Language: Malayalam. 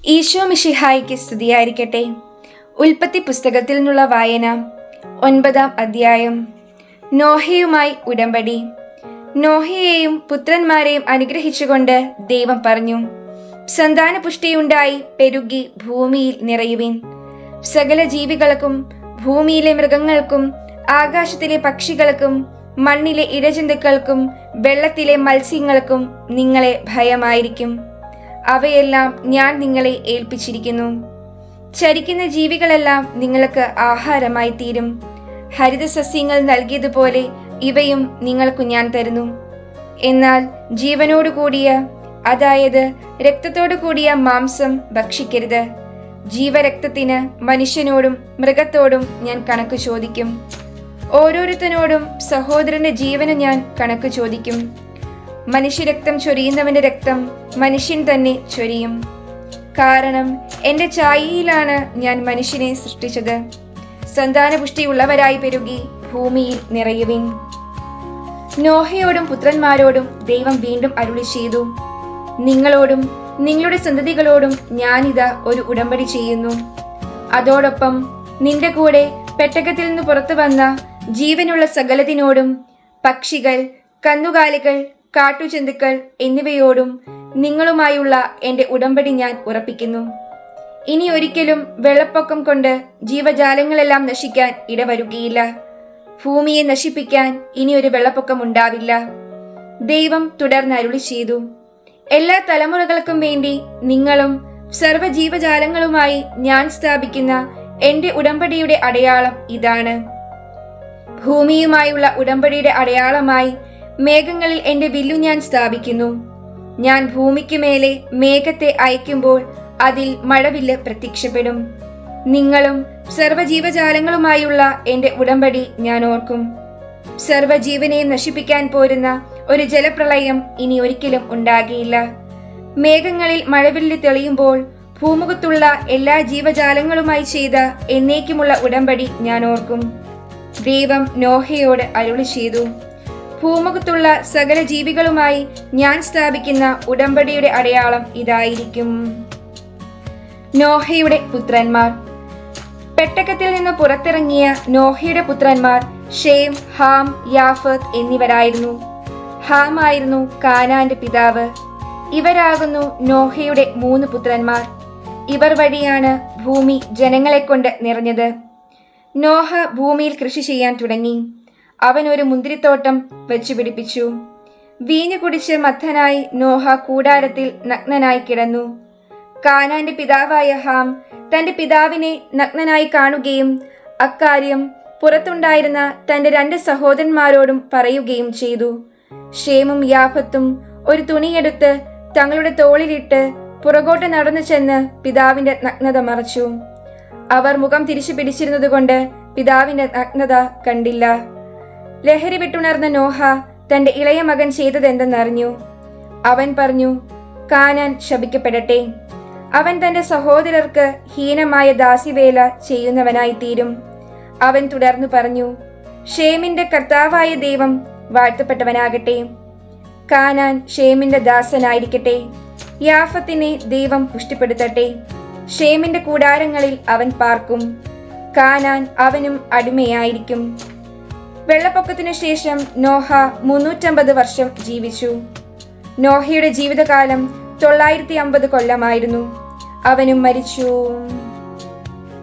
ഈശോ മിശിഹായിക്ക് സ്തുതിയായിരിക്കട്ടെ. ഉൽപ്പത്തി പുസ്തകത്തിൽ നിന്നുള്ള വായന 9-ാം അധ്യായം. നോഹയുമായി ഉടമ്പടി. നോഹയെയും പുത്രന്മാരെയും അനുഗ്രഹിച്ചുകൊണ്ട് ദൈവം പറഞ്ഞു, സന്താനപുഷ്ടിയുണ്ടായി പെരുകി ഭൂമിയിൽ നിറയുവിൻ. സകല ജീവികൾക്കും, ഭൂമിയിലെ മൃഗങ്ങൾക്കും, ആകാശത്തിലെ പക്ഷികൾക്കും, മണ്ണിലെ ഇഴജന്തുക്കൾക്കും, വെള്ളത്തിലെ മത്സ്യങ്ങൾക്കും നിങ്ങളെ ഭയമായിരിക്കും. അവയെല്ലാം ഞാൻ നിങ്ങളെ ഏൽപ്പിച്ചിരിക്കുന്നു. ചരിക്കുന്ന ജീവികളെല്ലാം നിങ്ങൾക്ക് ആഹാരമായി തീരും. ഹരിതസസ്യങ്ങൾ നൽകിയതുപോലെ ഇവയും നിങ്ങൾക്ക് ഞാൻ തരുന്നു. എന്നാൽ ജീവനോടുകൂടിയ, അതായത് രക്തത്തോടു കൂടിയ മാംസം ഭക്ഷിക്കരുത്. ജീവരക്തത്തിന് മനുഷ്യനോടും മൃഗത്തോടും ഞാൻ കണക്ക് ചോദിക്കും. ഓരോരുത്തനോടും സഹോദരന്റെ ജീവന് ഞാൻ കണക്ക് ചോദിക്കും. മനുഷ്യരക്തം ചൊരിയുന്നവന്റെ രക്തം മനുഷ്യൻ തന്നെ ചൊരിയും. കാരണം എന്റെ ഛായയിലാണ് ഞാൻ മനുഷ്യനെ സൃഷ്ടിച്ചത്. സന്താനപുഷ്ടിയുള്ളവരായി പെരുകി ഭൂമിയിൽ നിറയുവിൻ. നോഹയോടും പുത്രന്മാരോടും ദൈവം വീണ്ടും അരുളി ചെയ്തു, നിങ്ങളോടും നിങ്ങളുടെ സന്തതികളോടും ഞാനിതാ ഒരു ഉടമ്പടി ചെയ്യുന്നു. അതോടൊപ്പം നിന്റെ കൂടെ പെട്ടകത്തിൽ നിന്ന് പുറത്തു വന്ന ജീവനുള്ള സകലത്തിനോടും, പക്ഷികൾ, കന്നുകാലികൾ, കാട്ടുജന്തുക്കൾ എന്നിവയോടും നിങ്ങളുമായുള്ള എന്റെ ഉടമ്പടി ഞാൻ ഉറപ്പിക്കുന്നു. ഇനി ഒരിക്കലും വെള്ളപ്പൊക്കം കൊണ്ട് ജീവജാലങ്ങളെല്ലാം നശിക്കാൻ ഇടവരുകയില്ല. ഭൂമിയെ നശിപ്പിക്കാൻ ഇനി ഒരു വെള്ളപ്പൊക്കം ഉണ്ടാവില്ല. ദൈവം തുടർന്ന് അരുളി ചെയ്തു, എല്ലാ തലമുറകൾക്കും വേണ്ടി നിങ്ങളും സർവ്വജീവജാലങ്ങളുമായി ഞാൻ സ്ഥാപിക്കുന്ന എന്റെ ഉടമ്പടിയുടെ അടയാളം ഇതാണ്. ഭൂമിയുമായുള്ള ഉടമ്പടിയുടെ അടയാളമായി മേഘങ്ങളിൽ എന്റെ വില്ലു ഞാൻ സ്ഥാപിക്കുന്നു. ഞാൻ ഭൂമിക്ക് മേലെ മേഘത്തെ അയക്കുമ്പോൾ അതിൽ മഴവില്ല് പ്രത്യക്ഷപ്പെടും. നിങ്ങളും സർവ്വജീവജാലങ്ങളുമായുള്ള എന്റെ ഉടമ്പടി ഞാൻ ഓർക്കും. സർവ്വജീവനെയും നശിപ്പിക്കാൻ പോരുന്ന ഒരു ജലപ്രളയം ഇനി ഒരിക്കലും ഉണ്ടാകില്ല. മേഘങ്ങളിൽ മഴവില്ല് തെളിയുമ്പോൾ ഭൂമുഖത്തുള്ള എല്ലാ ജീവജാലങ്ങളുമായി ചെയ്ത എന്നേക്കുമുള്ള ഉടമ്പടി ഞാൻ ഓർക്കും. ദൈവം നോഹയോട് അരുളി ചെയ്തു, ഭൂമുഖത്തുള്ള സകല ജീവികളുമായി ഞാൻ സ്ഥാപിക്കുന്ന ഉടമ്പടിയുടെ അടയാളം ഇതായിരിക്കും. നോഹയുടെ പുത്രന്മാർ. പെട്ടകത്തിൽ നിന്ന് പുറത്തിറങ്ങിയ നോഹയുടെ പുത്രന്മാർ ഷേം, ഹാം, യാഫത്ത് എന്നിവരായിരുന്നു. ഹാം ആയിരുന്നു കാനാന്റെ പിതാവ്. ഇവരാകുന്നു നോഹയുടെ 3 പുത്രന്മാർ. ഇവർ വഴിയാണ് ഭൂമി ജനങ്ങളെ കൊണ്ട് നിറഞ്ഞത്. നോഹ ഭൂമിയിൽ കൃഷി ചെയ്യാൻ തുടങ്ങി. അവൻ ഒരു മുന്തിരിത്തോട്ടം വെച്ചുപിടിപ്പിച്ചു. വീഞ്ഞു കുടിച്ച് മത്തനായി നോഹ കൂടാരത്തിൽ നഗ്നനായി കിടന്നു. കാനാന്റെ പിതാവായ ഹാം തന്റെ പിതാവിനെ നഗ്നനായി കാണുകയും അക്കാര്യം പുറത്തുണ്ടായിരുന്ന തന്റെ 2 സഹോദരന്മാരോടും പറയുകയും ചെയ്തു. ഷേമും യാഫത്തും ഒരു തുണിയെടുത്ത് തങ്ങളുടെ തോളിലിട്ട് പുറകോട്ട് നടന്നു ചെന്ന് പിതാവിന്റെ നഗ്നത മറച്ചു. അവർ മുഖം തിരിച്ചു പിടിച്ചിരുന്നത് കൊണ്ട് പിതാവിന്റെ നഗ്നത കണ്ടില്ല. ലഹരി വിട്ടുണർന്ന നോഹ തന്റെ ഇളയ മകൻ ചെയ്തതെന്തെന്നറിഞ്ഞു. അവൻ പറഞ്ഞു, കാനാൻ ശപിക്കപ്പെടട്ടെ. അവൻ തന്റെ സഹോദരർക്ക് ഹീനമായ ദാസിവേല ചെയ്യുന്നവനായി തീരും. അവൻ തുടർന്നു പറഞ്ഞു, ഷേമിന്റെ കർത്താവായ ദൈവം വാഴ്ത്തപ്പെട്ടവനാകട്ടെ. കാനാൻ ഷേമിന്റെ ദാസനായിരിക്കട്ടെ. യാഫത്തിനെ ദൈവം പുഷ്ടിപ്പെടുത്തട്ടെ. ഷേമിന്റെ കൂടാരങ്ങളിൽ അവൻ പാർക്കും. കാനാൻ അവനും അടിമയായിരിക്കും. വെള്ളപ്പൊക്കത്തിനു ശേഷം നോഹ 350 വർഷം ജീവിച്ചു. നോഹയുടെ ജീവിതകാലം 950 കൊല്ലമായിരുന്നു. അവനും മരിച്ചു.